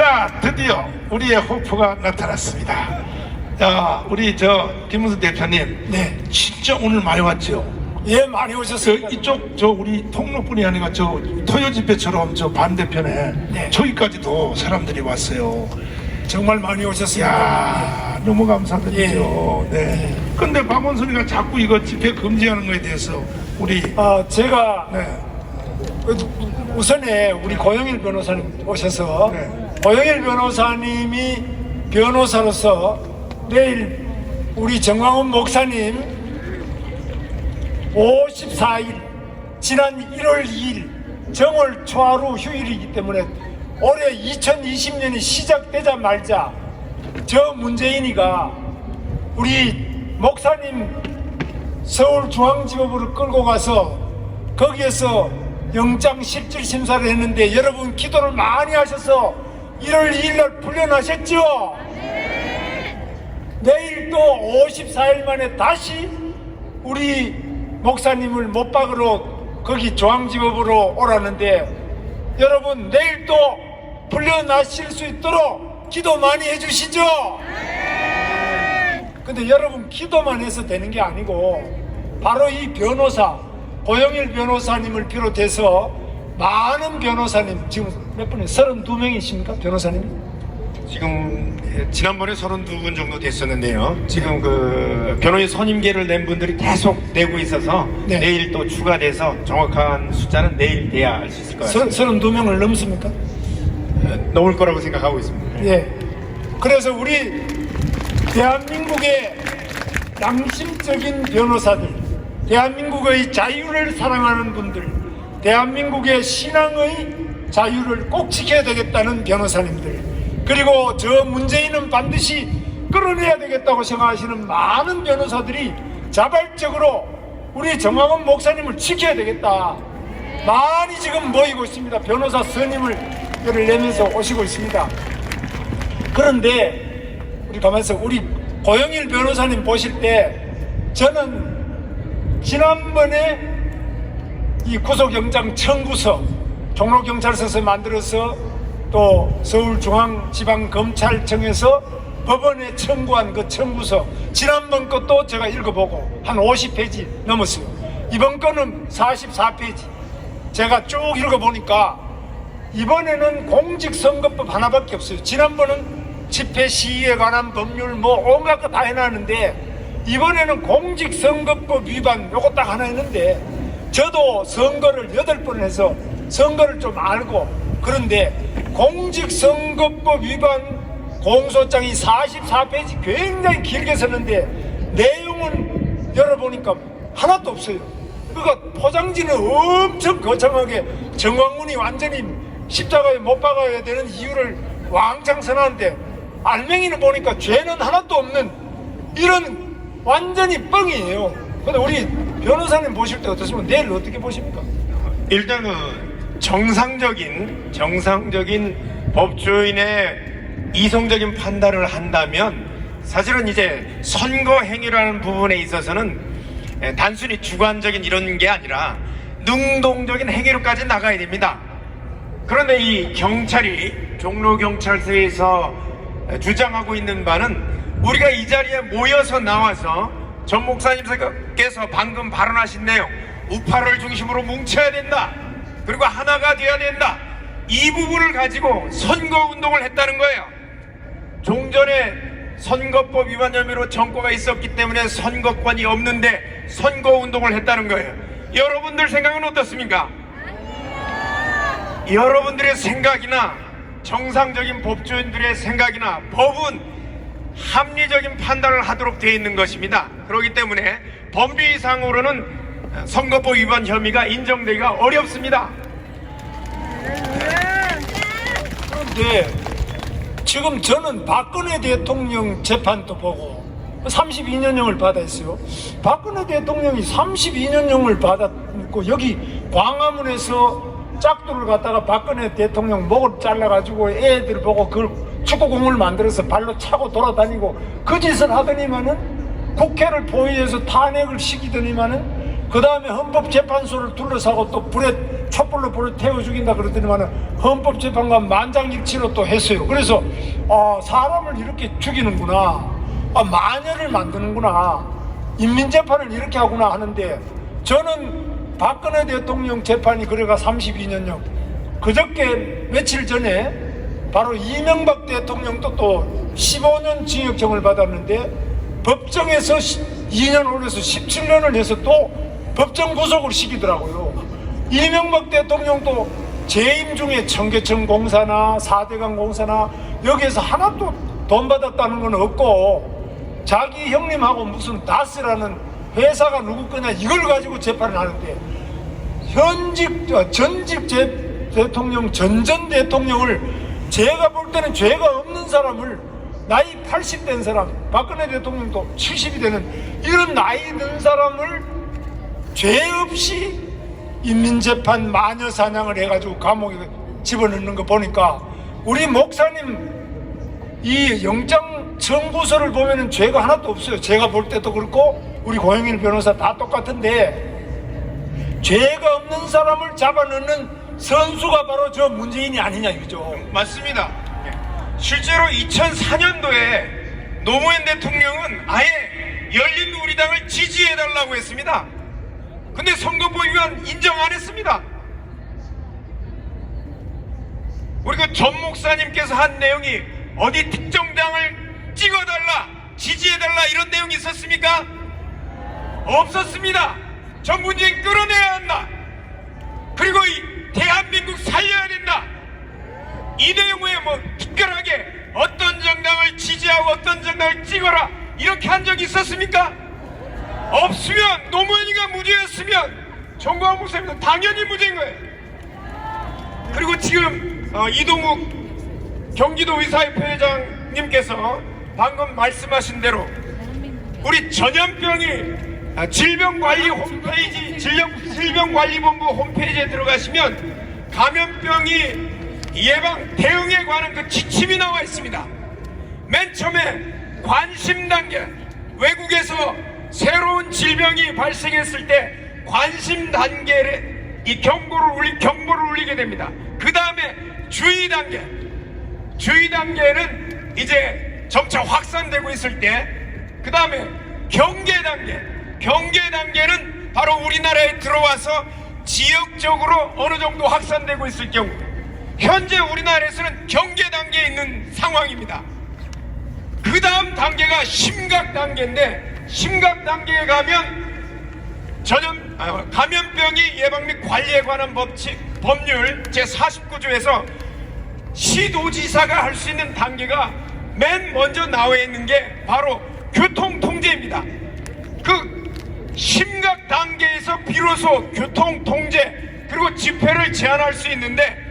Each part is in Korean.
자, 드디어 우리의 호프가 나타났습니다. 야, 우리 김문수 대표님, 네. 진짜 오늘 많이 왔죠? 예, 많이 오셨습니다. 이쪽 우리 통로뿐이 아니라 토요 집회처럼 반대편에 네. 저기까지도 사람들이 왔어요. 정말 많이 오셨습니다. 야, 너무 감사드리죠. 예. 네. 근데 박원순이가 자꾸 이거 집회 금지하는 거에 대해서 우리 제가 네. 우선에 우리 고영일 변호사님 오셔서 네. 고영일 변호사님이 변호사로서 내일 우리 정광훈 목사님 54일 지난 1월 2일 정월 초하루 휴일이기 때문에 올해 2020년이 시작되자마자 저 문재인이가 우리 목사님 서울중앙지법으로 끌고 가서 거기에서 영장 실질 심사를 했는데 여러분 기도를 많이 하셔서 1월 2일 날 풀려나셨죠? 내일 또 54일 만에 다시 우리 목사님을 못 박으러 거기 중앙지법으로 오라는데 여러분 내일 또 풀려나실 수 있도록 기도 많이 해주시죠? 근데 여러분 기도만 해서 되는 게 아니고 바로 이 변호사 고영일 변호사님을 비롯해서 많은 변호사님 지금 몇 분이에요? 32명이십니까? 변호사님이? 지금 지난번에 32분 정도 됐었는데요. 지금 그 변호인 선임계를 낸 분들이 계속 내고 있어서 네. 내일 또 추가돼서 정확한 숫자는 내일 돼야 알 수 있을 것 같습니다. 32명을 넘습니까? 넘을 거라고 생각하고 있습니다. 예. 그래서 우리 대한민국의 양심적인 변호사들, 대한민국의 자유를 사랑하는 분들, 대한민국의 신앙의 자유를 꼭 지켜야 되겠다는 변호사님들, 그리고 저 문재인은 반드시 끌어내야 되겠다고 생각하시는 많은 변호사들이 자발적으로 우리 정광훈 목사님을 지켜야 되겠다. 많이 지금 모이고 있습니다. 변호사 선임을 내면서 오시고 있습니다. 그런데 우리 가만있어 우리 고영일 변호사님 보실 때 저는 지난번에 이 구속영장 청구서 종로경찰서에서 만들어서 또 서울중앙지방검찰청에서 법원에 청구한 그 청구서 지난번 것도 제가 읽어보고 한 50페이지 넘었어요. 이번 거는 44페이지 제가 쭉 읽어보니까 이번에는 공직선거법 하나밖에 없어요. 지난번은 집회 시위에 관한 법률 온갖 거 다 해놨는데 이번에는 공직선거법 위반 요거 딱 하나 했는데 저도 선거를 8번 해서 선거를 좀 알고 그런데 공직선거법 위반 공소장이 44페이지 굉장히 길게 썼는데 내용은 열어보니까 하나도 없어요. 그러니까 포장지는 엄청 거창하게 정광훈이 완전히 십자가에 못 박아야 되는 이유를 왕창 써놨는데 알맹이는 보니까 죄는 하나도 없는 이런 완전히 뻥이에요. 근데 우리 변호사님 보실 때 어떻습니까? 내일 어떻게 보십니까? 일단은 정상적인 법조인의 이성적인 판단을 한다면 사실은 이제 선거 행위라는 부분에 있어서는 단순히 주관적인 이런 게 아니라 능동적인 행위로까지 나가야 됩니다. 그런데 이 경찰이 종로경찰서에서 주장하고 있는 바는 우리가 이 자리에 모여서 나와서 전 목사님께서 방금 발언하신 내용 우파를 중심으로 뭉쳐야 된다, 그리고 하나가 되어야 된다, 이 부분을 가지고 선거운동을 했다는 거예요. 종전에 선거법 위반 혐의로 정과가 있었기 때문에 선거권이 없는데 선거운동을 했다는 거예요. 여러분들 생각은 어떻습니까? 여러분들의 생각이나 정상적인 법조인들의 생각이나 법은 합리적인 판단을 하도록 되어 있는 것입니다. 그렇기 때문에 법리상으로는 선거법 위반 혐의가 인정되기가 어렵습니다. 그런데 지금 저는 박근혜 대통령 재판도 보고 32년형을 받았어요. 박근혜 대통령이 32년형을 받았고 여기 광화문에서 짝두를 갖다가 박근혜 대통령 목을 잘라가지고 애들 보고 그걸 축구공을 만들어서 발로 차고 돌아다니고 그 짓을 하더니만은 국회를 포위해서 탄핵을 시키더니만은 그 다음에 헌법재판소를 둘러싸고 또 불에 촛불로 불을 태워 죽인다 그러더니만 헌법재판관 만장일치로 또 했어요. 그래서 사람을 이렇게 죽이는구나, 마녀를 만드는구나, 인민재판을 이렇게 하구나 하는데, 저는 박근혜 대통령 재판이 그래가 32년형, 그저께 며칠 전에 바로 이명박 대통령도 또 15년 징역형을 받았는데 법정에서 2년 올려서 17년을 해서 또 법정 구속을 시키더라고요. 이명박 대통령도 재임 중에 청계천 공사나 4대강 공사나 여기에서 하나도 돈 받았다는 건 없고, 자기 형님하고 무슨 다스라는 회사가 누구 거냐 이걸 가지고 재판을 하는데, 전직 대통령, 전전 대통령을, 제가 볼 때는 죄가 없는 사람을, 나이 80된 사람, 박근혜 대통령도 70이 되는 이런 나이 든 사람을 죄 없이 인민재판 마녀 사냥을 해가지고 감옥에 집어넣는 거 보니까, 우리 목사님 이 영장 청구서를 보면은 죄가 하나도 없어요. 제가 볼 때도 그렇고 우리 고영일 변호사 다 똑같은데, 죄가 없는 사람을 잡아넣는 선수가 바로 저 문재인이 아니냐 이거죠. 맞습니다. 실제로 2004년도에 노무현 대통령은 아예 열린우리당을 지지해달라고 했습니다. 근데 선거법 위반 인정 안 했습니다. 우리 그 전 목사님께서 한 내용이 어디 특정 당을 찍어달라, 지지해달라 이런 내용이 있었습니까? 없었습니다. 전 문재인 끌어내야 한다. 그리고 이 대한민국 살려야 된다. 이 내용에 뭐 특별하게 어떤 정당을 지지하고 어떤 정당을 찍어라 이렇게 한 적이 있었습니까? 없으면, 노무현이가 무죄였으면 정광훈 목사님도 당연히 무죄인 거예요. 그리고 지금 이동욱 경기도의사협회 회장님께서 방금 말씀하신 대로 우리 전염병이 질병관리 홈페이지, 질병관리본부 홈페이지에 들어가시면 감염병이 예방 대응에 관한 그 지침이 나와 있습니다. 맨 처음에 관심 단계, 외국에서 새로운 질병이 발생했을 때 관심 단계를 이 경보를 울리게 됩니다. 그 다음에 주의 단계는 이제 점차 확산되고 있을 때, 그 다음에 경계 단계는 바로 우리나라에 들어와서 지역적으로 어느 정도 확산되고 있을 경우, 현재 우리나라에서는 경계 단계에 있는 상황입니다. 그 다음 단계가 심각 단계인데, 심각 단계에 가면 감염병이 예방 및 관리에 관한 법률 제49조에서 시도지사가 할 수 있는 단계가 맨 먼저 나와 있는 게 바로 교통통제입니다. 그 심각 단계에서 비로소 교통통제 그리고 집회를 제한할 수 있는데,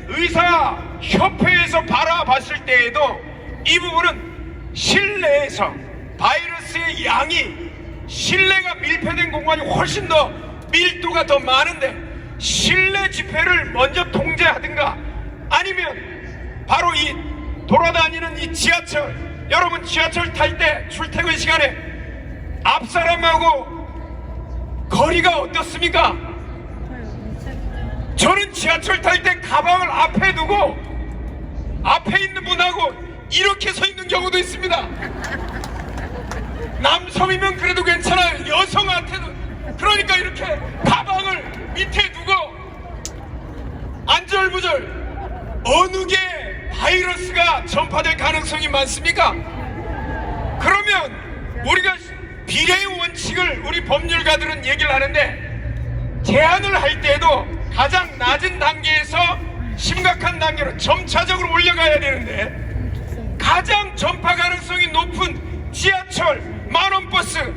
의사협회에서 바라봤을 때에도 이 부분은 실내에서 바이러스의 양이, 실내가 밀폐된 공간이 훨씬 더 밀도가 더 많은데 실내 집회를 먼저 통제하든가, 아니면 바로 이 돌아다니는 이 지하철, 여러분 지하철 탈 때 출퇴근 시간에 앞 사람하고 거리가 어떻습니까? 저는 지하철 탈 때 가방을 앞에 두고 앞에 있는 분하고 이렇게 서 있는 경우도 있습니다. 남성이면 그래도 괜찮아요. 여성한테는 그러니까 이렇게 가방을 밑에 두고 안절부절. 어느 게 바이러스가 전파될 가능성이 많습니까? 그러면 우리가 비례의 원칙을 우리 법률가들은 얘기를 하는데, 제한을 할 때에도 가장 낮은 단계에서 심각한 단계로 점차적으로 올려가야 되는데, 가장 전파 가능성이 높은 지하철, 만원버스,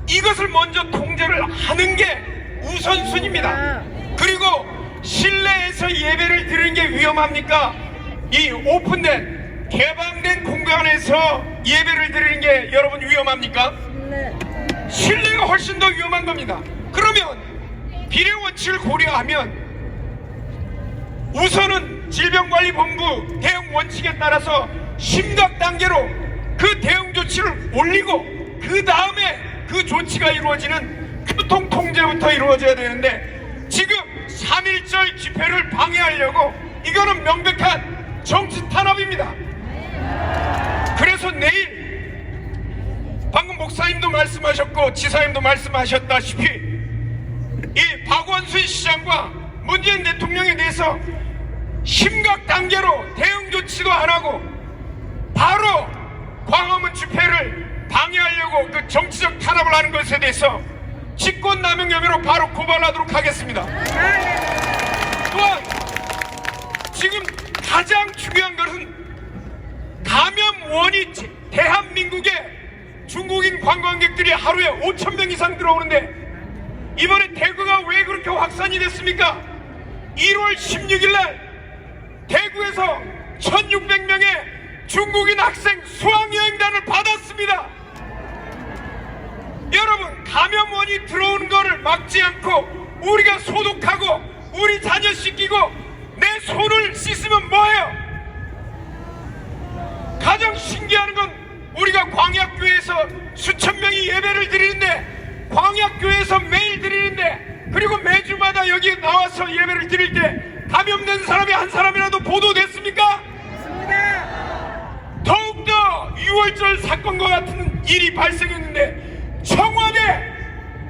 이것을 먼저 통제를 하는 게 우선순위입니다. 그리고 실내에서 예배를 드리는 게 위험합니까? 이 오픈된, 개방된 공간에서 예배를 드리는 게 여러분 위험합니까? 실내가 훨씬 더 위험한 겁니다. 그러면 비례 원칙을 고려하면 우선은 질병관리본부 대응 원칙에 따라서 심각 단계로 그 대응 조치를 올리고, 그 다음에 그 조치가 이루어지는 교통 통제부터 이루어져야 되는데, 한일절 집회를 방해하려고 이거는 명백한 정치 탄압입니다. 그래서 내일 방금 목사님도 말씀하셨고 지사님도 말씀하셨다시피 이 박원순 시장과 문재인 대통령에 대해서 심각 단계로 대응 조치도 안 하고 바로 광화문 집회를 방해하려고 그 정치적 탄압을 하는 것에 대해서 직권남용 혐의로 바로 고발하도록 하겠습니다. 또한 지금 가장 중요한 것은 감염원이 대한민국에 중국인 관광객들이 하루에 5,000명 이상 들어오는데 이번에 대구가 왜 그렇게 확산이 됐습니까? 1월 16일 날 대구에서 1,600명의 중국인 학생 수학여행단을 받았습니다. 여러분, 감염원이 들어오는 것을 막지 않고 우리가 소독하고 우리 자녀 씻기고 내 손을 씻으면 뭐예요? 가장 신기한 건 우리가 광약교회에서 수천 명이 예배를 드리는데 광약교회에서 매일 드리는데 그리고 매주마다 여기 나와서 예배를 드릴 때 감염된 사람이 한 사람이라도 보도됐습니까? 더욱더 6월절 사건과 같은 일이 발생했는데 청와대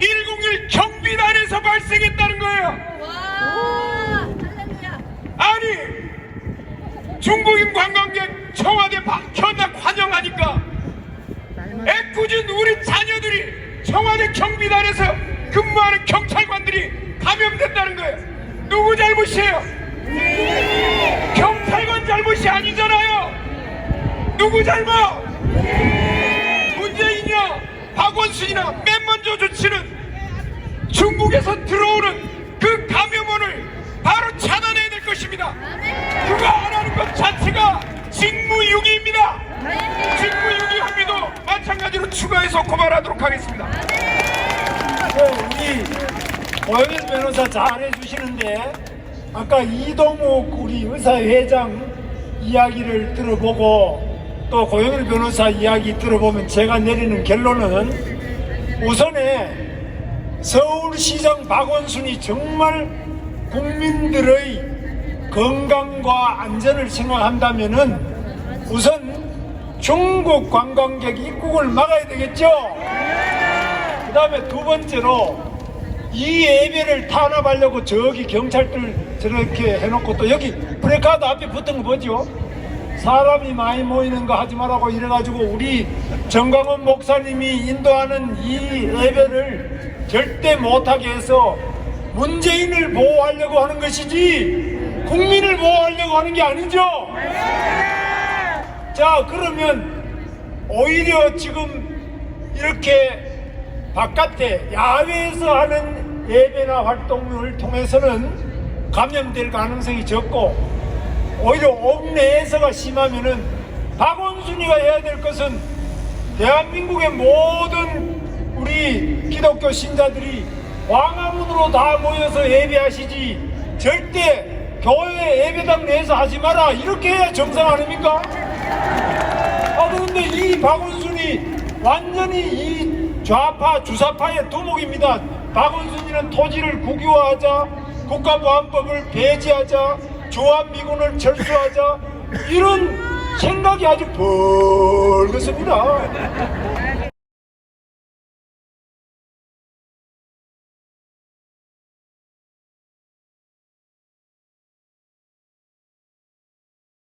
101 경비단에서 발생했다는 거예요. 아니, 중국인 관광객 청와대 현악 환영하니까 애꿎은 우리 자녀들이 청와대 경비단에서 근무하는 경찰관들이 감염된다는 거예요. 누구 잘못이에요? 경찰관 잘못이 아니잖아요. 누구 잘못? 문재인이나 박원순이나 맨 먼저 조치는 중국에서 들어오는 그 감염원을 바로 차단해야 될 것입니다. 그거 안 하는 것 자체가 직무유기입니다. 직무유기 혐의도 마찬가지로 추가해서 고발하도록 하겠습니다. 우리 고영일 변호사 잘 해주시는데 아까 이동욱 우리 의사회장 이야기를 들어보고 또 고영일 변호사 이야기 들어보면 제가 내리는 결론은 우선에 서울시장 박원순이 정말 국민들의 건강과 안전을 생각한다면은 우선 중국 관광객 입국을 막아야 되겠죠. 그 다음에 두 번째로 이 예배를 탄압하려고 저기 경찰들 저렇게 해놓고 또 여기 프레카드 앞에 붙은 거 뭐죠? 사람이 많이 모이는 거 하지 말라고 이래가지고 우리 정광훈 목사님이 인도하는 이 예배를 절대 못하게 해서 문재인을 보호하려고 하는 것이지 국민을 보호하려고 하는 게 아니죠. 자, 그러면 오히려 지금 이렇게 바깥에 야외에서 하는 예배나 활동을 통해서는 감염될 가능성이 적고 오히려 옥내에서가 심하면은 박원순이가 해야 될 것은 대한민국의 모든 우리 기독교 신자들이 광화문으로 다 모여서 예배하시지 절대 교회 예배당 내에서 하지 마라 이렇게 해야 정상 아닙니까? 그런데 이 박원순이 완전히 이 좌파 주사파의 두목입니다. 박원순이는 토지를 국유화하자, 국가보안법을 폐지하자, 주한미군을 철수하자 이런 생각이 아주 벌겋습니다.